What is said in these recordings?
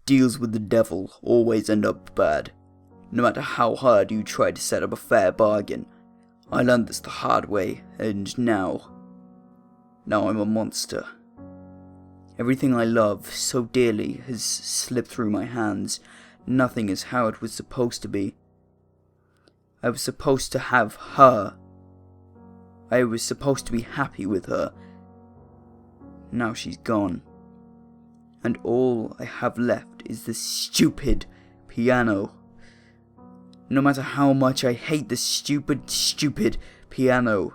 deals with the devil always end up bad, no matter how hard you try to set up a fair bargain. I learned this the hard way, and now I'm a monster. Everything I love so dearly has slipped through my hands. Nothing is how it was supposed to be. I was supposed to have her. I was supposed to be happy with her. Now she's gone. And all I have left is this stupid piano. No matter how much I hate this stupid piano,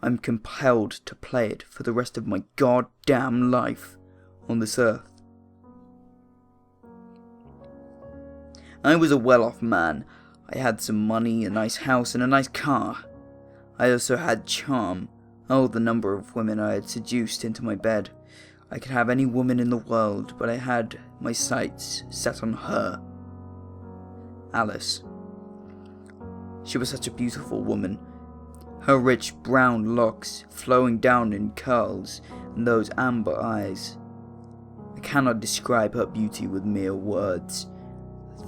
I'm compelled to play it for the rest of my goddamn life on this earth. I was a well-off man. I had some money, a nice house, and a nice car. I also had charm. Oh, the number of women I had seduced into my bed. I could have any woman in the world, but I had my sights set on her. Alice. She was such a beautiful woman. Her rich brown locks flowing down in curls, and those amber eyes. I cannot describe her beauty with mere words.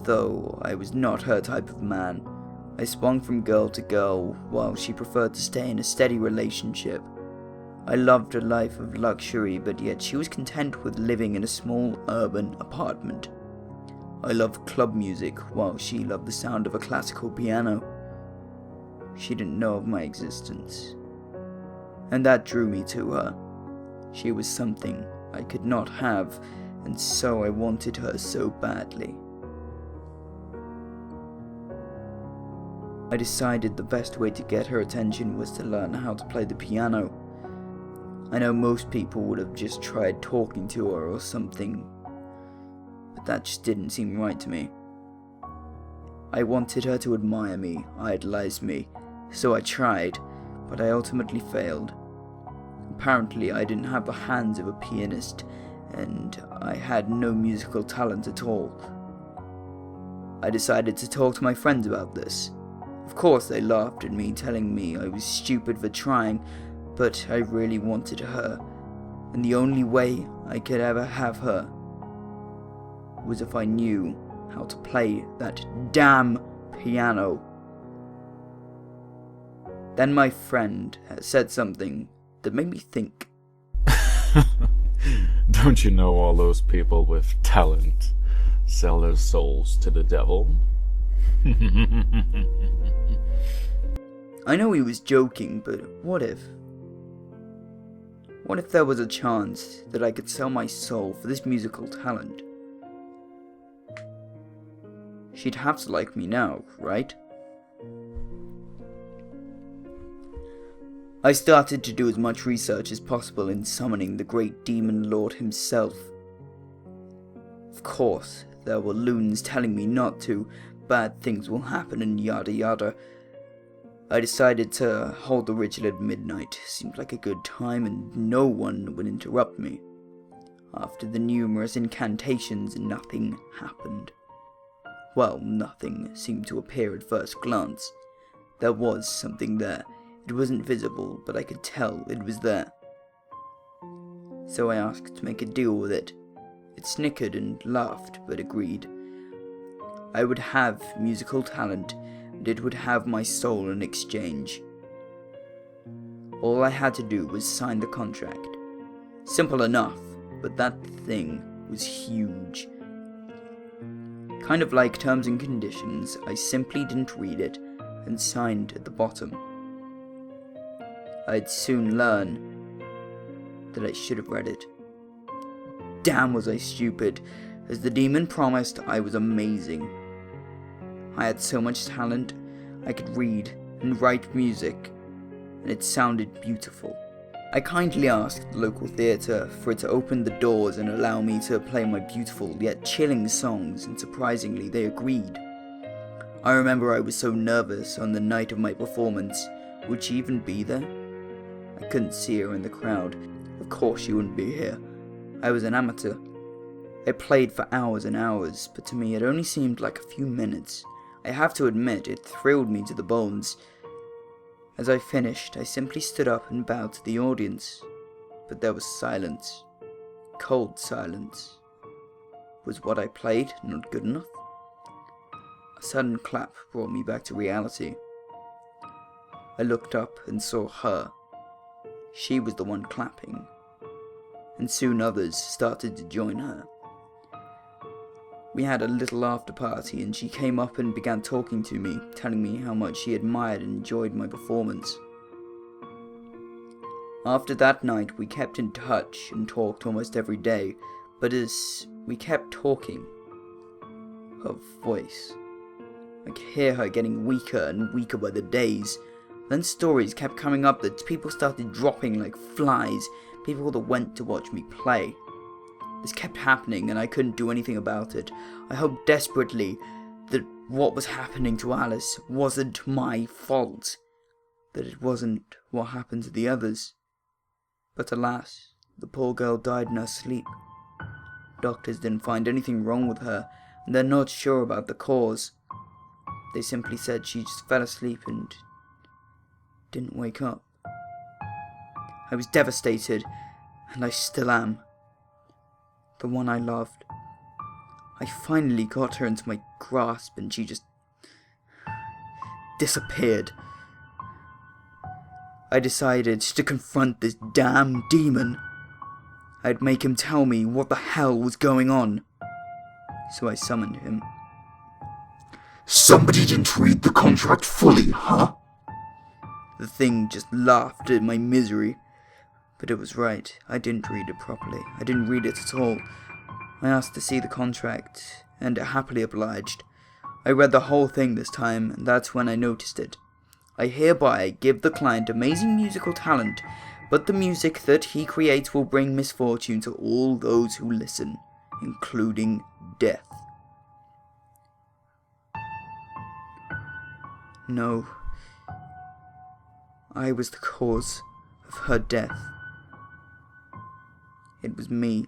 Though I was not her type of man, I swung from girl to girl, while she preferred to stay in a steady relationship. I loved a life of luxury, but yet she was content with living in a small urban apartment. I loved club music, while she loved the sound of a classical piano. She didn't know of my existence, and that drew me to her. She was something I could not have, and so I wanted her so badly. I decided the best way to get her attention was to learn how to play the piano. I know most people would have just tried talking to her or something, but that just didn't seem right to me. I wanted her to admire me, idolize me, so I tried, but I ultimately failed. Apparently I didn't have the hands of a pianist, and I had no musical talent at all. I decided to talk to my friends about this. Of course they laughed at me, telling me I was stupid for trying, but I really wanted her, and the only way I could ever have her was if I knew how to play that damn piano. Then my friend said something that made me think. Don't you know all those people with talent sell their souls to the devil? I know he was joking, but what if? What if there was a chance that I could sell my soul for this musical talent? She'd have to like me now, right? I started to do as much research as possible in summoning the great demon lord himself. Of course, there were loons telling me not to, bad things will happen and yada yada. I decided to hold the ritual at midnight. Seemed like a good time and no one would interrupt me. After the numerous incantations, nothing happened. Well, nothing seemed to appear at first glance. There was something there. It wasn't visible, but I could tell it was there. So I asked to make a deal with it. It snickered and laughed, but agreed. I would have musical talent, and it would have my soul in exchange. All I had to do was sign the contract. Simple enough, but that thing was huge. Kind of like terms and conditions, I simply didn't read it and signed at the bottom. I'd soon learn that I should have read it. Damn, was I stupid. As the demon promised, I was amazing. I had so much talent. I could read and write music, and it sounded beautiful. I kindly asked the local theatre for it to open the doors and allow me to play my beautiful yet chilling songs, and surprisingly they agreed. I remember I was so nervous on the night of my performance. Would she even be there? I couldn't see her in the crowd. Of course she wouldn't be here. I was an amateur. I played for hours and hours, but to me it only seemed like a few minutes. I have to admit, it thrilled me to the bones. As I finished, I simply stood up and bowed to the audience. But there was silence. Cold silence. Was what I played not good enough? A sudden clap brought me back to reality. I looked up and saw her. She was the one clapping, and soon others started to join her. We had a little after party and she came up and began talking to me, telling me how much she admired and enjoyed my performance. After that night we kept in touch and talked almost every day, but as we kept talking, her voice, I could hear her getting weaker and weaker by the days. Then stories kept coming up that people started dropping like flies, people that went to watch me play. This kept happening and I couldn't do anything about it. I hoped desperately that what was happening to Alice wasn't my fault, that it wasn't what happened to the others. But alas, the poor girl died in her sleep. Doctors didn't find anything wrong with her, and they're not sure about the cause. They simply said she just fell asleep and didn't wake up. I was devastated, and I still am. The one I loved. I finally got her into my grasp and she just disappeared. I decided to confront this damn demon. I'd make him tell me what the hell was going on. So I summoned him. Somebody didn't read the contract fully, huh? The thing just laughed at my misery. But it was right, I didn't read it properly. I didn't read it at all. I asked to see the contract, and it happily obliged. I read the whole thing this time, and that's when I noticed it. I hereby give the client amazing musical talent, but the music that he creates will bring misfortune to all those who listen, including death. No, I was the cause of her death. It was me.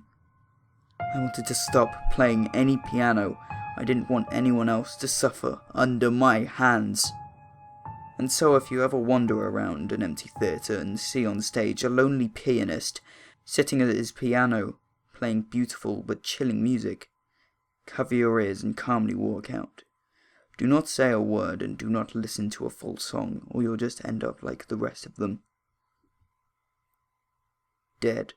I wanted to stop playing any piano. I didn't want anyone else to suffer under my hands. And so if you ever wander around an empty theatre and see on stage a lonely pianist sitting at his piano, playing beautiful but chilling music, cover your ears and calmly walk out. Do not say a word and do not listen to a full song, or you'll just end up like the rest of them. Dead.